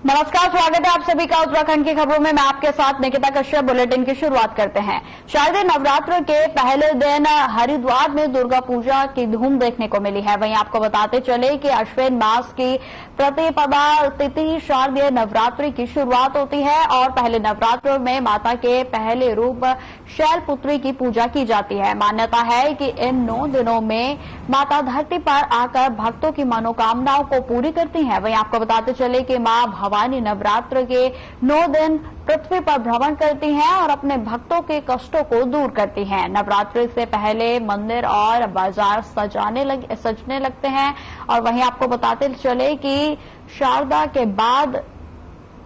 नमस्कार, स्वागत है आप सभी का उत्तराखंड की खबरों में। मैं आपके साथ निकिता कश्यप। बुलेटिन की शुरुआत करते हैं। शारदीय नवरात्र के पहले दिन हरिद्वार में दुर्गा पूजा की धूम देखने को मिली है। वहीं आपको बताते चले कि अश्विन मास की प्रतिपदा तिथि शारदीय नवरात्रि की शुरुआत होती है और पहले नवरात्र में माता के पहले रूप शैलपुत्री की पूजा की जाती है। मान्यता है कि इन 9 दिनों में माता धरती पर आकर भक्तों की मनोकामनाओं को पूरी करती हैं। वहीं आपको बताते चले कि मां भवानी नवरात्र के 9 दिन पृथ्वी पर भ्रमण करती हैं और अपने भक्तों के कष्टों को दूर करती हैं। नवरात्रि से पहले मंदिर और बाजार सजने लगते हैं और वहीं आपको बताते चले कि शारदा के बाद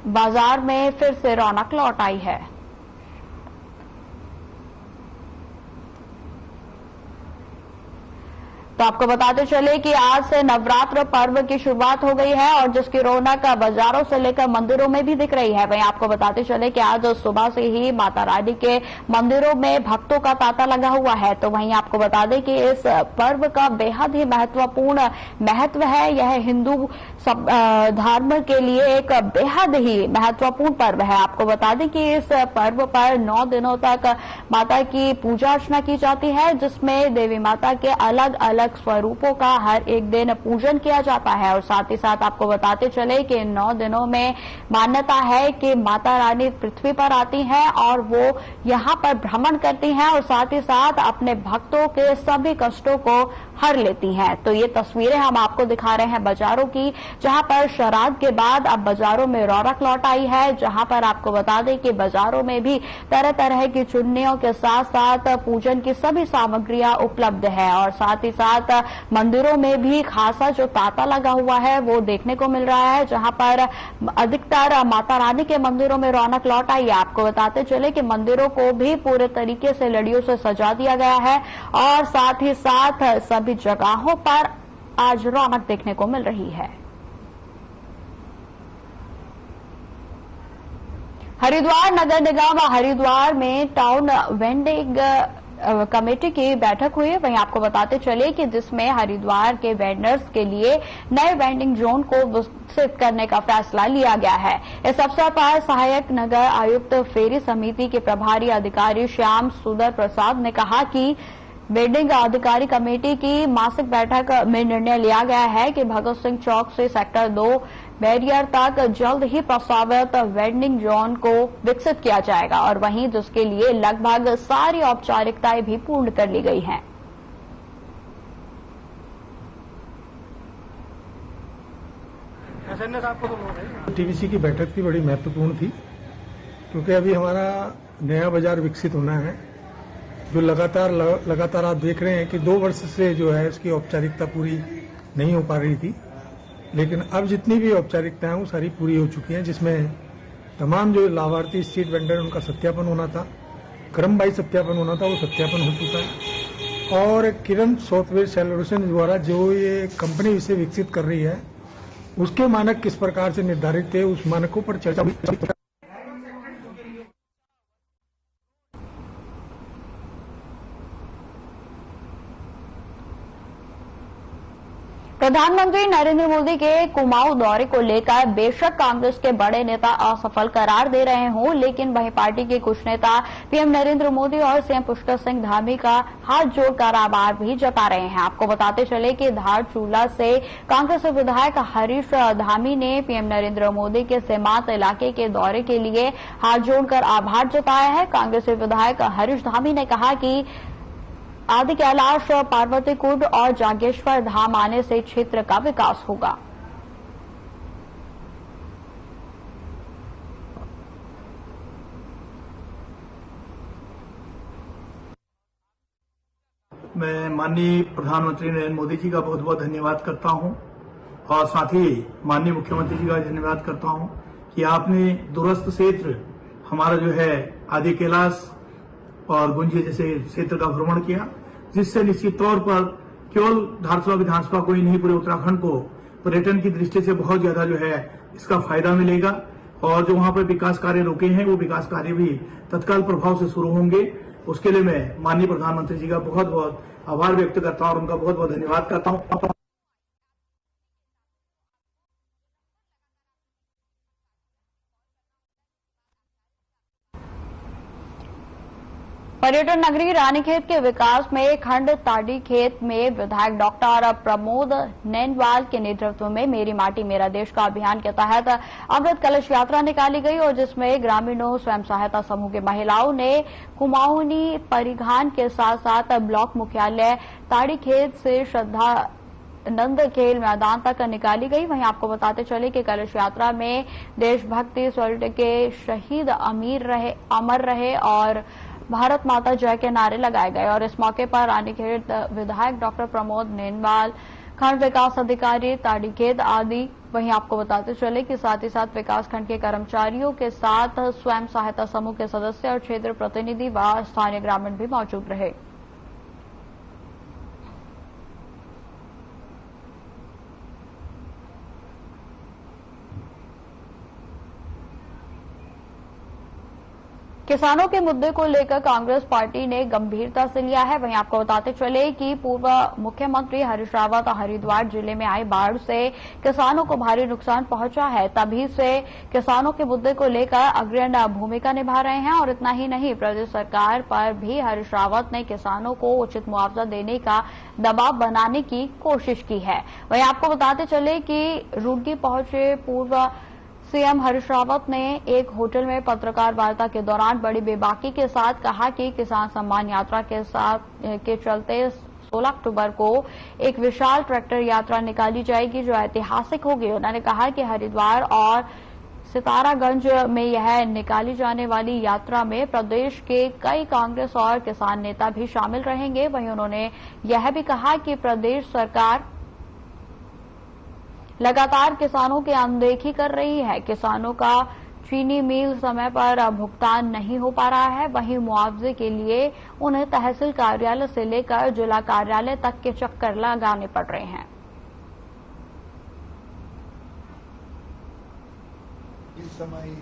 बाजार में फिर से रौनक लौट आई है। तो आपको बताते चले कि आज से नवरात्र पर्व की शुरुआत हो गई है और जिसकी रौनक बाजारों से लेकर मंदिरों में भी दिख रही है। वहीं आपको बताते चले कि आज सुबह से ही माता रानी के मंदिरों में भक्तों का तांता लगा हुआ है। तो वहीं आपको बता दें कि इस पर्व का बेहद ही महत्वपूर्ण महत्व है। यह हिंदू धर्म के लिए एक बेहद ही महत्वपूर्ण पर्व है। आपको बता दें कि इस पर्व पर 9 दिनों तक माता की पूजा अर्चना की जाती है, जिसमें देवी माता के अलग अलग स्वरूपों का हर एक दिन पूजन किया जाता है। और साथ ही साथ आपको बताते चले कि 9 दिनों में मान्यता है कि माता रानी पृथ्वी पर आती हैं और वो यहाँ पर भ्रमण करती हैं और साथ ही साथ अपने भक्तों के सभी कष्टों को हर लेती हैं। तो ये तस्वीरें हम आपको दिखा रहे हैं बाजारों की, जहां पर श्राद्ध के बाद अब बाजारों में रौनक लौट आई है। जहां पर आपको बता दें कि बाजारों में भी तरह तरह की चुन्नियों के साथ साथ पूजन की सभी सामग्रियां उपलब्ध है और साथ ही साथ मंदिरों में भी खासा जो तांता लगा हुआ है वो देखने को मिल रहा है, जहां पर अधिकतर माता रानी के मंदिरों में रौनक लौट आई है। आपको बताते चले कि मंदिरों को भी पूरे तरीके से लड़ियों से सजा दिया गया है और साथ ही साथ सभी जगहों पर आज रौनक देखने को मिल रही है। हरिद्वार नगर निगम हरिद्वार में टाउन वेंडिंग कमेटी की बैठक हुई। वहीं आपको बताते चले कि जिसमें हरिद्वार के वेंडर्स के लिए नए वेंडिंग जोन को विकसित करने का फैसला लिया गया है। इस अवसर पर सहायक नगर आयुक्त फेरी समिति के प्रभारी अधिकारी श्याम सुंदर प्रसाद ने कहा कि वेंडिंग अधिकारी कमेटी की मासिक बैठक में निर्णय लिया गया है कि भगत सिंह चौक से सेक्टर 2 बैरियर तक जल्द ही प्रस्तावित वेंडिंग जोन को विकसित किया जाएगा और वहीं जिसके लिए लगभग सारी औपचारिकताएं भी पूर्ण कर ली गई हैं। टीवीसी की बैठक थी, बड़ी महत्वपूर्ण थी क्योंकि अभी हमारा नया बाजार विकसित होना है। जो लगातार आप देख रहे हैं कि 2 वर्ष से जो है इसकी औपचारिकता पूरी नहीं हो पा रही थी, लेकिन अब जितनी भी औपचारिकताएं हैं वो सारी पूरी हो चुकी हैं, जिसमें तमाम जो लाभार्थी स्ट्रीट वेंडर उनका सत्यापन होना था, क्रमवाई सत्यापन होना था, वो सत्यापन हो चुका है। और किरण सॉफ्टवेयर सॉल्यूशन द्वारा जो ये कंपनी इसे विकसित कर रही है उसके मानक किस प्रकार से निर्धारित थे, उस मानकों पर चर्चा हुई। प्रधानमंत्री नरेंद्र मोदी के कुमाऊं दौरे को लेकर बेशक कांग्रेस के बड़े नेता असफल करार दे रहे हों, लेकिन वहीं पार्टी के कुछ नेता पीएम नरेंद्र मोदी और सीएम पुष्कर सिंह धामी का हाथ जोड़कर आभार भी जता रहे हैं। आपको बताते चले कि धारचूला से कांग्रेस विधायक हरीश धामी ने पीएम नरेंद्र मोदी के सीमांत इलाके के दौरे के लिए हाथ जोड़कर आभार जताया है। कांग्रेस विधायक हरीश धामी ने कहा कि आदि कैलाश, पार्वती कुंड और जागेश्वर धाम आने से क्षेत्र का विकास होगा। मैं माननीय प्रधानमंत्री नरेंद्र मोदी जी का बहुत बहुत धन्यवाद करता हूं और साथ ही माननीय मुख्यमंत्री जी का धन्यवाद करता हूं कि आपने दूरस्थ क्षेत्र हमारा जो है आदि कैलाश और गुंजी जैसे क्षेत्र का भ्रमण किया, जिससे निश्चित तौर पर केवल धारचूला विधानसभा को ही नहीं पूरे उत्तराखंड को पर्यटन की दृष्टि से बहुत ज्यादा जो है इसका फायदा मिलेगा और जो वहां पर विकास कार्य रुके हैं वो विकास कार्य भी तत्काल प्रभाव से शुरू होंगे। उसके लिए मैं माननीय प्रधानमंत्री जी का बहुत बहुत आभार व्यक्त करता हूं और उनका बहुत बहुत धन्यवाद करता हूं। पर्यटन नगरी रानीखेत के विकास में खंड ताड़ीखेत में विधायक डॉक्टर प्रमोद नैनवाल के नेतृत्व में मेरी माटी मेरा देश का अभियान के तहत अमृत कलश यात्रा निकाली गई और जिसमें ग्रामीणों स्वयं सहायता समूह की महिलाओं ने कुमाऊनी परिधान के साथ साथ ब्लॉक मुख्यालय ताड़ीखेत से श्रद्धानंद खेल मैदान तक निकाली गई। वहीं आपको बताते चले कि कलश यात्रा में देशभक्ति स्वर्ण के शहीद अमर रहे और भारत माता जय के नारे लगाए गए और इस मौके पर रानीखेत विधायक डॉक्टर प्रमोद नैनवाल, खंड विकास अधिकारी ताड़ीखेत आदि। वहीं आपको बताते चले कि साथ ही साथ विकास खंड के कर्मचारियों के साथ स्वयं सहायता समूह के सदस्य और क्षेत्र प्रतिनिधि व स्थानीय ग्रामीण भी मौजूद रहे। किसानों के मुद्दे को लेकर कांग्रेस पार्टी ने गंभीरता से लिया है। वहीं आपको बताते चले कि पूर्व मुख्यमंत्री हरीश रावत हरिद्वार जिले में आई बाढ़ से किसानों को भारी नुकसान पहुंचा है, तभी से किसानों के मुद्दे को लेकर अग्रणी भूमिका निभा रहे हैं। और इतना ही नहीं, प्रदेश सरकार पर भी हरीश रावत ने किसानों को उचित मुआवजा देने का दबाव बनाने की कोशिश की है। वहीं आपको बताते चले कि रुड़की पहुंचे पूर्व सीएम हरीश रावत ने एक होटल में पत्रकार वार्ता के दौरान बड़ी बेबाकी के साथ कहा कि किसान सम्मान यात्रा के चलते 16 अक्टूबर को एक विशाल ट्रैक्टर यात्रा निकाली जाएगी जो ऐतिहासिक होगी। उन्होंने कहा कि हरिद्वार और सितारागंज में यह निकाली जाने वाली यात्रा में प्रदेश के कई कांग्रेस और किसान नेता भी शामिल रहेंगे। वहीं उन्होंने यह भी कहा कि प्रदेश सरकार लगातार किसानों की अनदेखी कर रही है। किसानों का चीनी मिल समय पर भुगतान नहीं हो पा रहा है। वहीं मुआवजे के लिए उन्हें तहसील कार्यालय से लेकर जिला कार्यालय तक के चक्कर लगाने पड़ रहे हैं। इस समय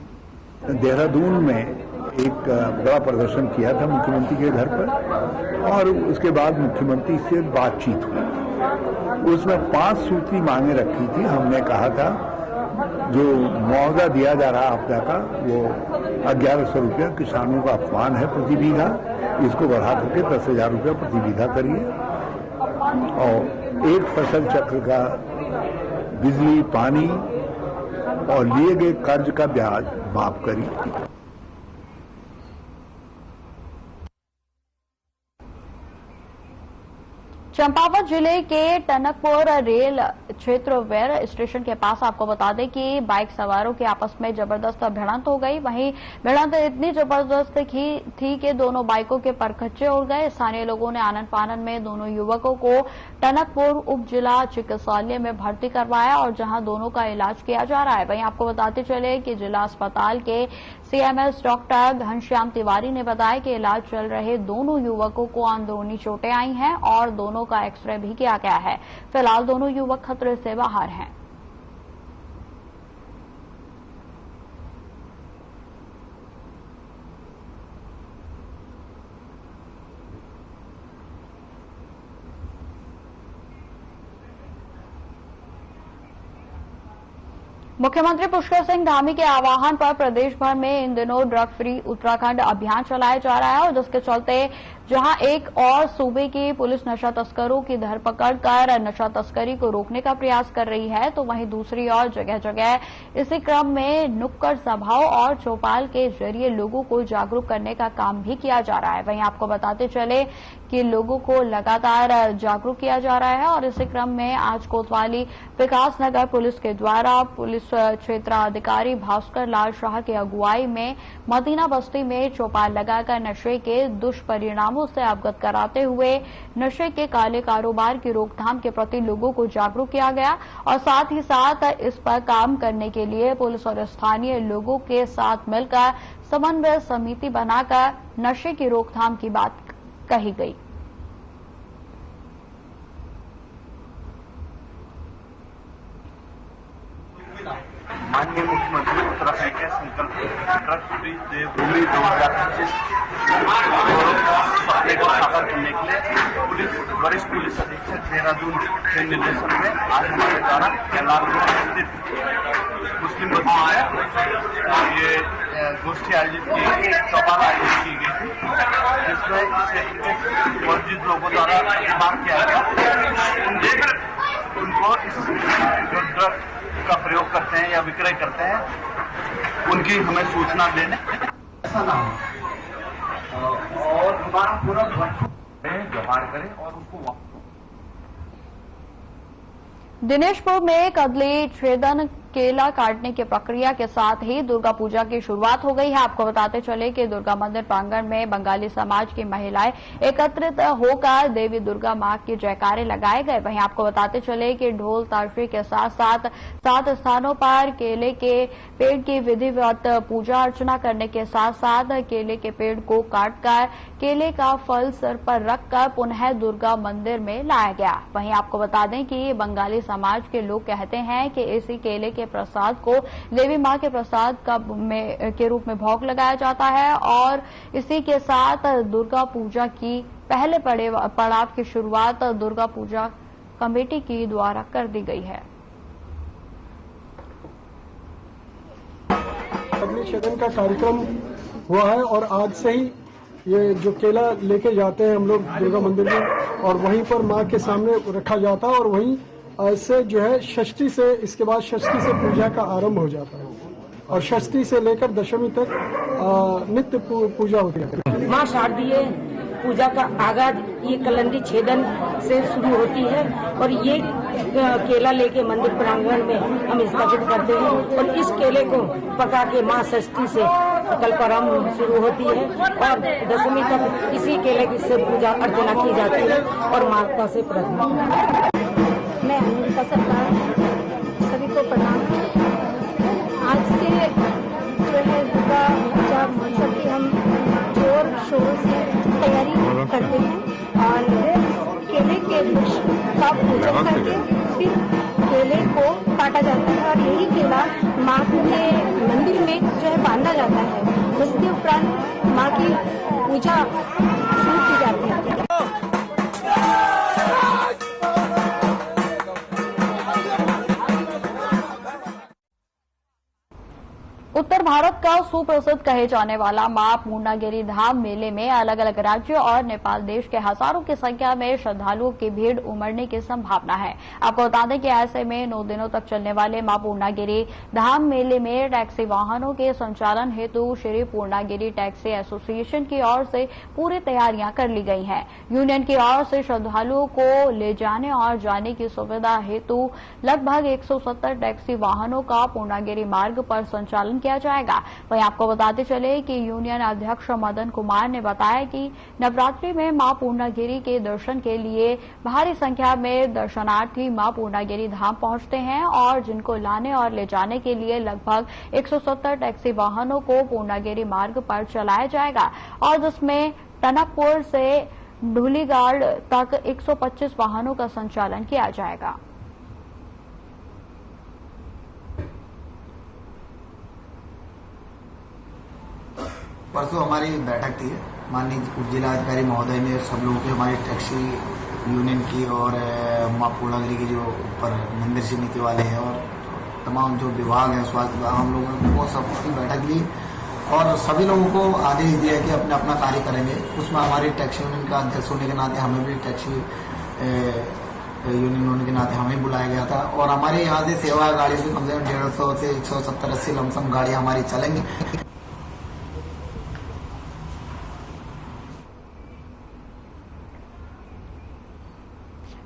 देहरादून में एक बड़ा प्रदर्शन किया था मुख्यमंत्री के घर पर और उसके बाद मुख्यमंत्री से बातचीत हुई। उसमें 5 सूत्री मांगे रखी थी। हमने कहा था जो मुआवजा दिया जा रहा आपदा का वो 1100 रुपया किसानों का अपमान है प्रति बीघा, इसको बढ़ा करके 10,000 रुपया प्रति बीघा करिए और एक फसल चक्र का बिजली पानी और लिए गए कर्ज का ब्याज माफ करिए। चंपावत जिले के टनकपुर रेल क्षेत्र वेयर स्टेशन के पास आपको बता दें कि बाइक सवारों के आपस में जबरदस्त भिड़ंत हो गई। वहीं भिड़ंत इतनी जबरदस्त थी कि दोनों बाइकों के परखच्चे उड़ गए। स्थानीय लोगों ने आनन फानन में दोनों युवकों को टनकपुर उप जिला चिकित्सालय में भर्ती करवाया और जहां दोनों का इलाज किया जा रहा है। वहीं आपको बताते चले कि जिला अस्पताल के सीएमएस डॉक्टर घनश्याम तिवारी ने बताया कि इलाज चल रहे दोनों युवकों को अंदरूनी चोटें आई हैं और दोनों का एक्सरे भी किया गया है। फिलहाल दोनों युवक खतरे से बाहर हैं। मुख्यमंत्री पुष्कर सिंह धामी के आह्वान पर प्रदेश भर में इन दिनों ड्रग फ्री उत्तराखंड अभियान चलाया जा रहा है और जिसके चलते जहां एक और सूबे की पुलिस नशा तस्करों की धरपकड़ कर नशा तस्करी को रोकने का प्रयास कर रही है, तो वहीं दूसरी ओर जगह जगह इसी क्रम में नुक्कड़ सभाओं और चौपाल के जरिए लोगों को जागरूक करने का काम भी किया जा रहा है। वहीं आपको बताते चले कि लोगों को लगातार जागरूक किया जा रहा है और इसी क्रम में आज कोतवाली विकास नगर पुलिस के द्वारा पुलिस क्षेत्राधिकारी भास्कर लाल शाह की अगुवाई में मदीना बस्ती में चौपाल लगाकर नशे के दुष्परिणामों से अवगत कराते हुए नशे के काले कारोबार की रोकथाम के प्रति लोगों को जागरूक किया गया और साथ ही साथ इस पर काम करने के लिए पुलिस और स्थानीय लोगों के साथ मिलकर समन्वय समिति बनाकर नशे की रोकथाम की बात कही गई। माननीय मुख्यमंत्री उत्तराखंड के संकल्प ड्रग फ्री देवभूमि 2025 सपने को साकार करने के लिए वरिष्ठ पुलिस अधीक्षक देहरादून के निर्देशन में आज हमारे द्वारा कैलाश रोड स्थित मुस्लिम बस्ती में ये गोष्ठी आयोजित की गई, चौपाल आयोजित की गई थी, जिसमें इसे मस्जिद लोगों द्वारा प्रतिबाद किया गया। उनको इस जो ड्रग का प्रयोग करते हैं या विक्रय करते हैं उनकी हमें सूचना देने ऐसा ना हो और हमारा पूरा व्यवहार करें और उसको दिनेशपुर में कदली छेदन केला काटने की प्रक्रिया के साथ ही दुर्गा पूजा की शुरुआत हो गई है। आपको बताते चले कि दुर्गा मंदिर प्रांगण में बंगाली समाज की महिलाएं एकत्रित होकर देवी दुर्गा मां के जयकारे लगाए गए। वहीं आपको बताते चले कि ढोल ताशरी के साथ साथ 7 स्थानों पर केले के पेड़ की विधिवत पूजा अर्चना करने के साथ साथ केले के पेड़ को काटकर केले का फल सिर पर रखकर पुनः दुर्गा मंदिर में लाया गया। वहीं आपको बता दें कि बंगाली समाज के लोग कहते हैं कि इसी केले के प्रसाद को देवी मां के प्रसाद के रूप में भोग लगाया जाता है और इसी के साथ दुर्गा पूजा की पहले पड़ाव की शुरुआत दुर्गा पूजा कमेटी की द्वारा कर दी गई है। कदली छेदन का कार्यक्रम हुआ है और आज से ही ये जो केला लेके जाते हैं हम लोग दुर्गा मंदिर में और वहीं पर मां के सामने रखा जाता है और वहीं से जो है षष्ठी से इसके बाद षष्ठी से पूजा का आरंभ हो जाता है और षष्ठी से लेकर दशमी तक नित्य पूजा होती है। मां शारदीय पूजा का आगाज ये कलंदी छेदन से शुरू होती है और ये केला लेके मंदिर प्रांगण में हम स्थापित करते हैं और इस केले को पका के मां षष्ठी से कल्पारंभ शुरू होती है और दशमी तक इसी केले से पूजा अर्चना की जाती है और माता से प्रार्थना। मैं अनिता सरकार सभी को प्रणाम। आज से जो है दुर्गा पूजा महोत्सव की हम जोर शोर से तैयारी करते हैं और केले के वृक्ष का पूजन करके फिर केले को काटा जाता है और यही केला माँ के मंदिर में जो है बांधा जाता है। उसके उपरांत माँ की पूजा शुरू की जाती है। उत्तर भारत का सुप्रसिद्ध कहे जाने वाला मां पूर्णागिरि धाम मेले में अलग अलग राज्यों और नेपाल देश के हजारों की संख्या में श्रद्धालुओं की भीड़ उमड़ने की संभावना है। आपको बता दें कि ऐसे में 9 दिनों तक चलने वाले मां पूर्णागिरि धाम मेले में टैक्सी वाहनों के संचालन हेतु श्री पूर्णागिरि टैक्सी एसोसिएशन की ओर से पूरी तैयारियां कर ली गई हैं। यूनियन की ओर से श्रद्धालुओं को ले जाने और जाने की सुविधा हेतु लगभग 170 टैक्सी वाहनों का पूर्णागिरि मार्ग पर संचालन किया जाएगा। वहीं आपको बताते चले कि यूनियन अध्यक्ष मदन कुमार ने बताया कि नवरात्रि में मां पूर्णागिरि के दर्शन के लिए भारी संख्या में दर्शनार्थी मां पूर्णागिरि धाम पहुंचते हैं और जिनको लाने और ले जाने के लिए लगभग 170 टैक्सी वाहनों को पूर्णागिरि मार्ग पर चलाया जाएगा और जिसमें टनकपुर से ढूलीगढ़ तक 125 वाहनों का संचालन किया जाएगा। परसों हमारी बैठक थी, माननीय जिलाधिकारी महोदय ने सब लोगों की हमारी टैक्सी यूनियन की और मां पूर्णागिरि की जो ऊपर मंदिर समिति वाले हैं और तमाम जो विभाग है स्वास्थ्य विभाग, हम लोगों ने वो सब की बैठक ली और सभी लोगों को आदेश दिया कि अपना अपना कार्य करेंगे। उसमें हमारी टैक्सी यूनियन का अध्यक्ष होने के नाते हमें भी टैक्सी यूनियन होने के नाते हमें बुलाया गया था और हमारे यहाँ से सेवा गाड़ी से कम से कम 150 से 170-80 लमसम गाड़ी हमारी चलेंगी।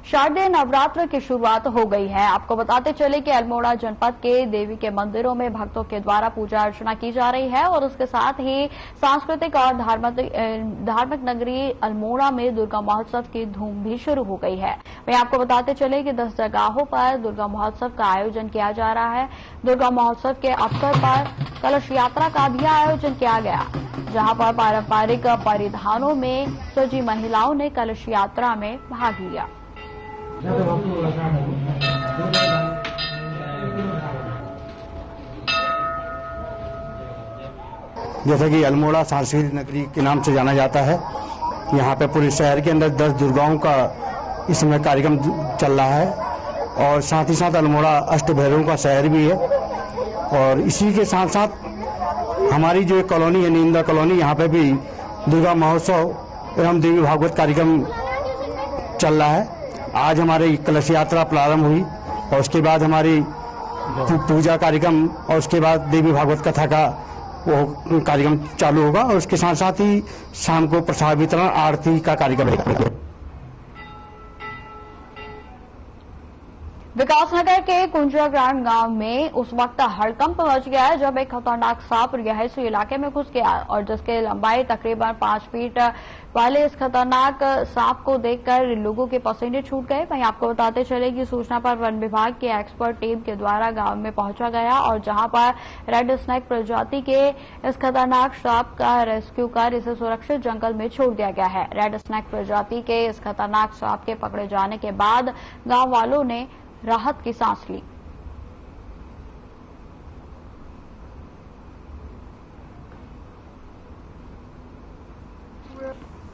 शारदीय नवरात्र की शुरुआत हो गई है। आपको बताते चले कि अल्मोड़ा जनपद के देवी के मंदिरों में भक्तों के द्वारा पूजा अर्चना की जा रही है और उसके साथ ही सांस्कृतिक और धार्मिक नगरी अल्मोड़ा में दुर्गा महोत्सव की धूम भी शुरू हो गई है। वहीं आपको बताते चले कि 10 जगहों पर दुर्गा महोत्सव का आयोजन किया जा रहा है। दुर्गा महोत्सव के अवसर पर कलश यात्रा का भी आयोजन किया गया, जहां पर पारंपरिक परिधानों में सजी महिलाओं ने कलश यात्रा में भाग लिया। जैसे कि अल्मोड़ा सांस्कृतिक नगरी के नाम से जाना जाता है। यहाँ पे पूरे शहर के अंदर 10 दुर्गाओं का इस समय कार्यक्रम चल रहा है और साथ ही साथ अल्मोड़ा अष्टभैरवों का शहर भी है। और इसी के साथ साथ हमारी जो एक कॉलोनी है नींदा कॉलोनी, यहाँ पे भी दुर्गा महोत्सव एवं देवी भागवत कार्यक्रम चल रहा है। आज हमारी कलश यात्रा प्रारंभ हुई और उसके बाद हमारी पूजा कार्यक्रम और उसके बाद देवी भागवत कथा का वो कार्यक्रम चालू होगा और उसके साथ साथ ही शाम को प्रसाद वितरण आरती का कार्यक्रम है। विकासनगर के कुंजाग्राम गांव में उस वक्त हड़कंप मच गया है जब एक खतरनाक सांप रिहायशी इलाके में घुस गया और जिसकी लंबाई तकरीबन 5 फीट वाले इस खतरनाक सांप को देखकर लोगों के पसीने छूट गए। वहीं आपको बताते चले कि सूचना पर वन विभाग की एक्सपर्ट टीम के द्वारा गांव में पहुंचा गया और जहां पर रेड स्नेक प्रजाति के इस खतरनाक सांप का रेस्क्यू कर इसे सुरक्षित जंगल में छोड़ दिया गया है। रेड स्नेक प्रजाति के इस खतरनाक सांप के पकड़े जाने के बाद गांव वालों ने राहत की सांस ली।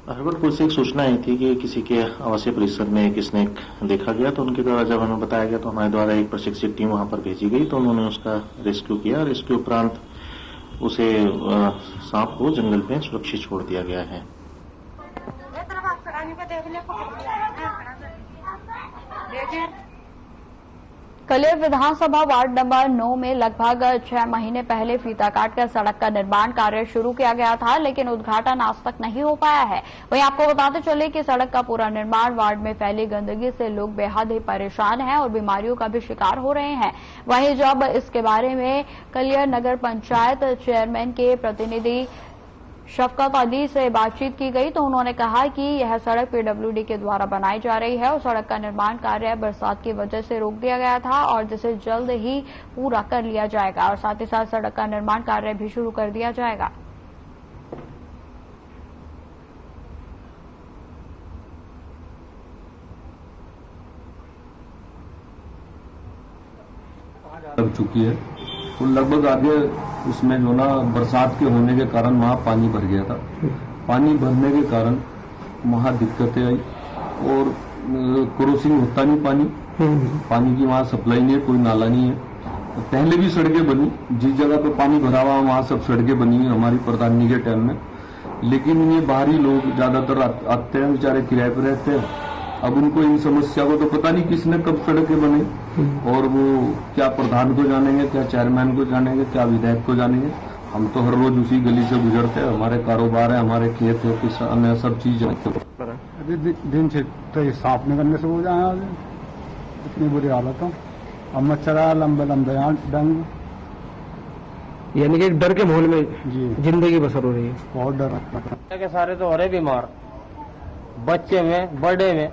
हरगढ़पुर से एक सूचना आई थी कि किसी के आवासीय परिसर में एक स्नेक देखा गया, तो उनके द्वारा जब हमें बताया गया तो हमारे द्वारा एक प्रशिक्षित टीम वहां पर भेजी गई, तो उन्होंने उसका रेस्क्यू किया। रेस्क्यू उपरांत उसे सांप को जंगल में सुरक्षित छोड़ दिया गया है। कलियर विधानसभा वार्ड नंबर 9 में लगभग 6 महीने पहले फीता काटकर सड़क का निर्माण कार्य शुरू किया गया था, लेकिन उद्घाटन आज तक नहीं हो पाया है। वहीं आपको बताते चले कि सड़क का पूरा निर्माण वार्ड में फैली गंदगी से लोग बेहद ही परेशान हैं और बीमारियों का भी शिकार हो रहे हैं। वहीं जब इसके बारे में कलियर नगर पंचायत चेयरमैन के प्रतिनिधि शफकत अली से बातचीत की गई तो उन्होंने कहा कि यह सड़क पीडब्ल्यूडी के द्वारा बनाई जा रही है और सड़क का निर्माण कार्य बरसात की वजह से रोक दिया गया था और जिसे जल्द ही पूरा कर लिया जाएगा और साथ ही साथ सड़क का निर्माण कार्य भी शुरू कर दिया जाएगा। लग चुकी है तो लगभग आगे उसमें जो ना बरसात के होने के कारण वहाँ पानी भर गया था। पानी भरने के कारण वहाँ दिक्कतें आई और क्रॉसिंग होता नहीं पानी की वहाँ सप्लाई नहीं है, कोई नाला नहीं है। पहले भी सड़कें बनी, जिस जगह पे पानी भरा हुआ वहाँ सब सड़कें बनी है हमारी प्रधानी के टाइम में, लेकिन ये बाहरी लोग ज्यादातर आते हैं, बेचारे किराए पर रहते हैं। अब उनको इन समस्या को तो पता नहीं किसने कब सड़कें बनी और वो क्या प्रधान को जानेंगे, क्या चेयरमैन को जानेंगे, क्या विधायक को जानेंगे। हम तो हर रोज उसी गली से गुजरते हैं, हमारे कारोबार है, हमारे खेत है, किसान है, सब चीज है। अभी दिन से तो ये साफ निकलने से हो जाए आज इतनी बुरी हालत हो। अब मच्छर आया लंबे लंबे यहाँ डंग, यानी कि डर के माहौल में जिंदगी बसर हो रही है। बहुत डर के सारे तो हो रहे बीमार, बच्चे में बड़े में।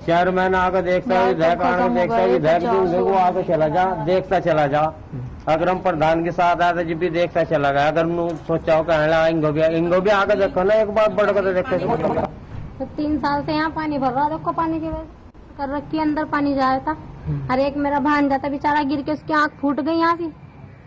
चेयरमैन आकर देखता है, विधायक आकर देखता है, विधायक वो आकर चला जा, देखता चला जा। अगर हम प्रधान के साथ आते जब भी देखता चला गया, अगर सोचा हो कहना इंगो भी आकर देखो ना एक बार बढ़ कर देखते। 3 साल से यहाँ पानी भर रहा है, देखो पानी की वजह कर रखी, अंदर पानी जा रहा था। अरे एक मेरा भांजा था बेचारा, गिर के उसकी आंख फूट गई यहाँ से।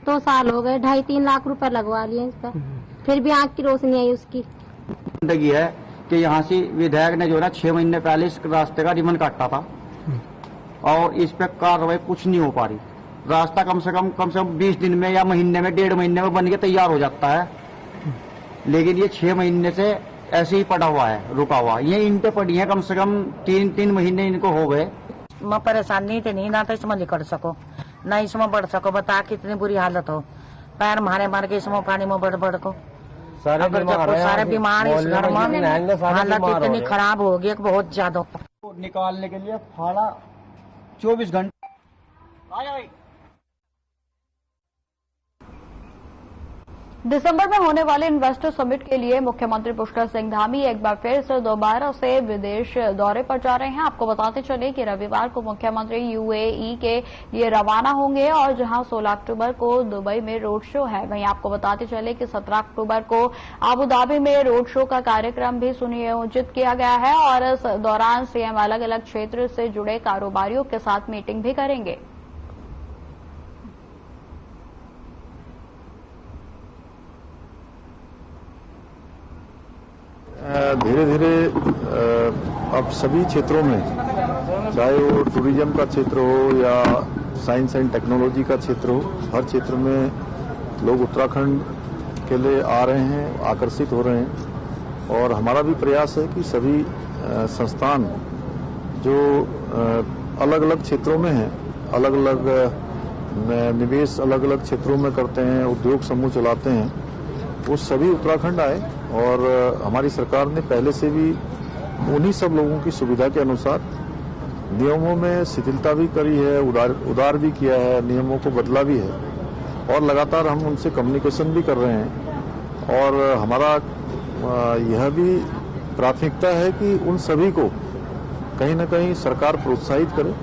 2 साल हो गए, 2.5-3 लाख रुपए लगवा लिए इस पर, फिर भी आंख की रोशनी आई उसकी। जिंदगी है कि यहाँ से विधायक ने जो है 6 महीने पहले इस रास्ते का रिबन काटा था और इस पे कार्रवाई कुछ नहीं हो पा रही। रास्ता कम से कम 20 दिन में या महीने में 1.5 महीने में बन के तैयार हो जाता है, लेकिन ये 6 महीने से ऐसे ही पड़ा हुआ है, रुका हुआ। ये ईंटें पड़ी हैं, कम से कम 3 महीने इनको हो गए। मैं परेशान नहीं थे, नहीं ना तो इसमें निकल सको, ना इसमें बढ़ सको। बता कितनी बुरी हालत हो, पैर मारे के इसमें पानी में बढ़ को सारे बीमार इस घर में। हालत इतनी खराब हो गई बहुत ज्यादा। निकालने के लिए फाड़ा 24 घंटे। दिसंबर में होने वाले इन्वेस्टर समिट के लिए मुख्यमंत्री पुष्कर सिंह धामी एक बार फिर से दोबारा से विदेश दौरे पर जा रहे हैं। आपको बताते चले कि रविवार को मुख्यमंत्री यूएई के लिए रवाना होंगे और जहां 16 अक्टूबर को दुबई में रोड शो है। वहीं आपको बताते चले कि 17 अक्टूबर को अबू धाबी में रोड शो का कार्यक्रम भी सुनियोजित किया गया है और इस दौरान सीएम अलग अलग क्षेत्र से जुड़े कारोबारियों के साथ मीटिंग भी करेंगे। धीरे धीरे अब सभी क्षेत्रों में, चाहे वो टूरिज्म का क्षेत्र हो या साइंस एंड टेक्नोलॉजी का क्षेत्र हो, हर क्षेत्र में लोग उत्तराखंड के लिए आ रहे हैं, आकर्षित हो रहे हैं। और हमारा भी प्रयास है कि सभी संस्थान जो अलग अलग क्षेत्रों में हैं, अलग अलग निवेश अलग अलग क्षेत्रों में करते हैं, उद्योग समूह चलाते हैं, वो सभी उत्तराखंड आए। और हमारी सरकार ने पहले से भी उन्हीं सब लोगों की सुविधा के अनुसार नियमों में शिथिलता भी करी है, उदार भी किया है, नियमों को बदला भी है और लगातार हम उनसे कम्युनिकेशन भी कर रहे हैं। और हमारा यह भी प्राथमिकता है कि उन सभी को कहीं न कहीं सरकार प्रोत्साहित करे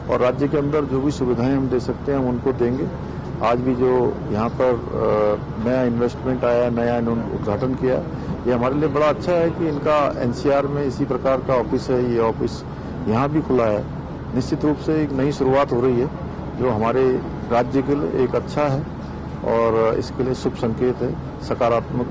और राज्य के अंदर जो भी सुविधाएं हम दे सकते हैं हम उनको देंगे। आज भी जो यहाँ पर नया इन्वेस्टमेंट आया, नया इन्होंने उद्घाटन किया, ये हमारे लिए बड़ा अच्छा है कि इनका एनसीआर में इसी प्रकार का ऑफिस है, ये ऑफिस यहाँ भी खुला है। निश्चित रूप से एक नई शुरुआत हो रही है जो हमारे राज्य के लिए एक अच्छा है और इसके लिए शुभ संकेत है, सकारात्मक।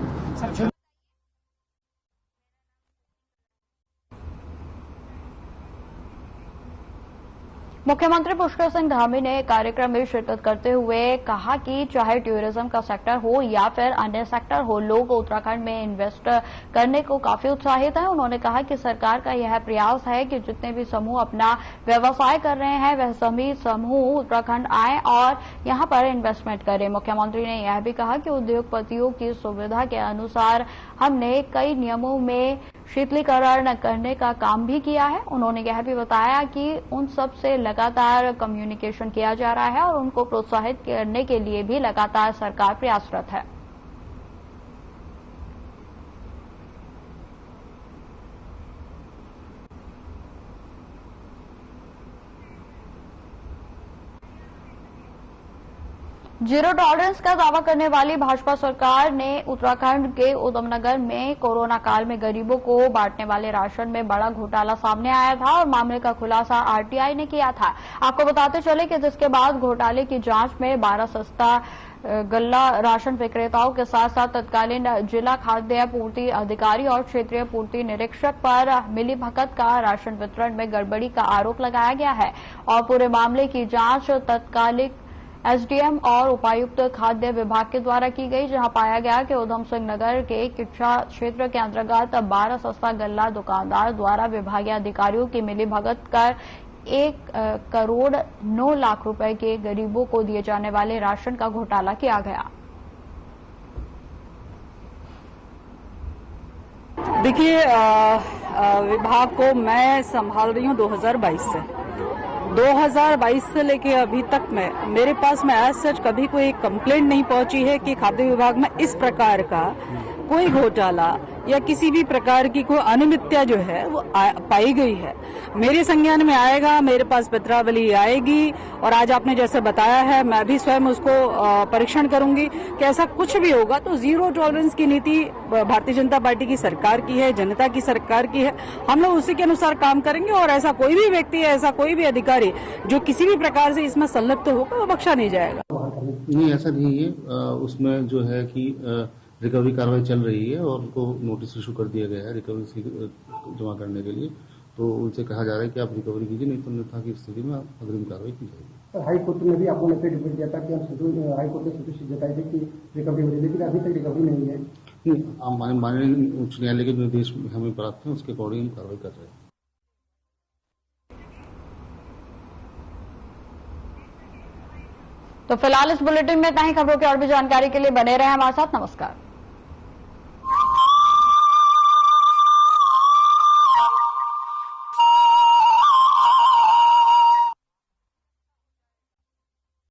मुख्यमंत्री पुष्कर सिंह धामी ने कार्यक्रम में शिरकत करते हुए कहा कि चाहे टूरिज्म का सेक्टर हो या फिर अन्य सेक्टर हो, लोग उत्तराखंड में इन्वेस्ट करने को काफी उत्साहित हैं। उन्होंने कहा कि सरकार का यह प्रयास है कि जितने भी समूह अपना व्यवसाय कर रहे हैं वह सभी समूह उत्तराखंड आए और यहां पर इन्वेस्टमेंट करें। मुख्यमंत्री ने यह भी कहा कि उद्योगपतियों की सुविधा के अनुसार हमने कई नियमों में शीतलीकरण करने का काम भी किया है। उन्होंने यह भी बताया कि उन सब से लगातार कम्युनिकेशन किया जा रहा है और उनको प्रोत्साहित करने के लिए भी लगातार सरकार प्रयासरत है। जीरो टॉलरेंस का दावा करने वाली भाजपा सरकार ने उत्तराखंड के उधमनगर में कोरोना काल में गरीबों को बांटने वाले राशन में बड़ा घोटाला सामने आया था और मामले का खुलासा आरटीआई ने किया था। आपको बताते चले कि जिसके बाद घोटाले की जांच में 12 सस्ता गल्ला राशन विक्रेताओं के साथ साथ तत्कालीन जिला खाद्य पूर्ति अधिकारी और क्षेत्रीय पूर्ति निरीक्षक पर मिलीभगत का राशन वितरण में गड़बड़ी का आरोप लगाया गया है और पूरे मामले की जांच तत्कालिक एसडीएम और उपायुक्त खाद्य विभाग के द्वारा की गई, जहां पाया गया कि उधम सिंह नगर के किच्छा क्षेत्र के अंतर्गत 12 सस्ता गल्ला दुकानदार द्वारा विभागीय अधिकारियों की मिलीभगत कर 1 करोड़ 9 लाख रुपए के गरीबों को दिए जाने वाले राशन का घोटाला किया गया। देखिए, विभाग को मैं संभाल रही हूं 2022 से। 2022 से लेके अभी तक मेरे पास में एज सच कभी कोई कंप्लेंट नहीं पहुंची है कि खाद्य विभाग में इस प्रकार का कोई घोटाला या किसी भी प्रकार की कोई अनियमितता जो है वो पाई गई है। मेरे संज्ञान में आएगा, मेरे पास पत्रावली आएगी और आज आपने जैसे बताया है मैं भी स्वयं उसको परीक्षण करूंगी कि ऐसा कुछ भी होगा तो जीरो टॉलरेंस की नीति भारतीय जनता पार्टी की सरकार की है, जनता की सरकार की है। हम लोग उसी के अनुसार काम करेंगे और ऐसा कोई भी व्यक्ति, ऐसा कोई भी अधिकारी जो किसी भी प्रकार से इसमें संलिप्त होगा वो बख्शा नहीं जाएगा। नहीं, ऐसा नहीं है। उसमें जो है कि रिकवरी कार्रवाई चल रही है और उनको नोटिस इशू कर दिया गया है रिकवरी जमा करने के लिए। तो उनसे कहा जा रहा है कि आप रिकवरी कीजिए, नहीं तो अन्यथा की स्थिति में आप अग्रिम कार्रवाई की जाएगी। हाई कोर्ट में भी आपको मैसेज दिया था कि हम हाई कोर्ट ने संतुष्टि जताई थी कि रिकवरी हो रही है, लेकिन अभी तक रिकवरी नहीं है। नहीं, माननीय उच्च न्यायालय के निर्देश हमें प्राप्त है, उसके अकॉर्डिंग हम कार्रवाई कर रहे हैं। तो फिलहाल इस बुलेटिन में इतना ही। खबरों की और भी जानकारी के लिए बने रहे हमारे साथ। नमस्कार।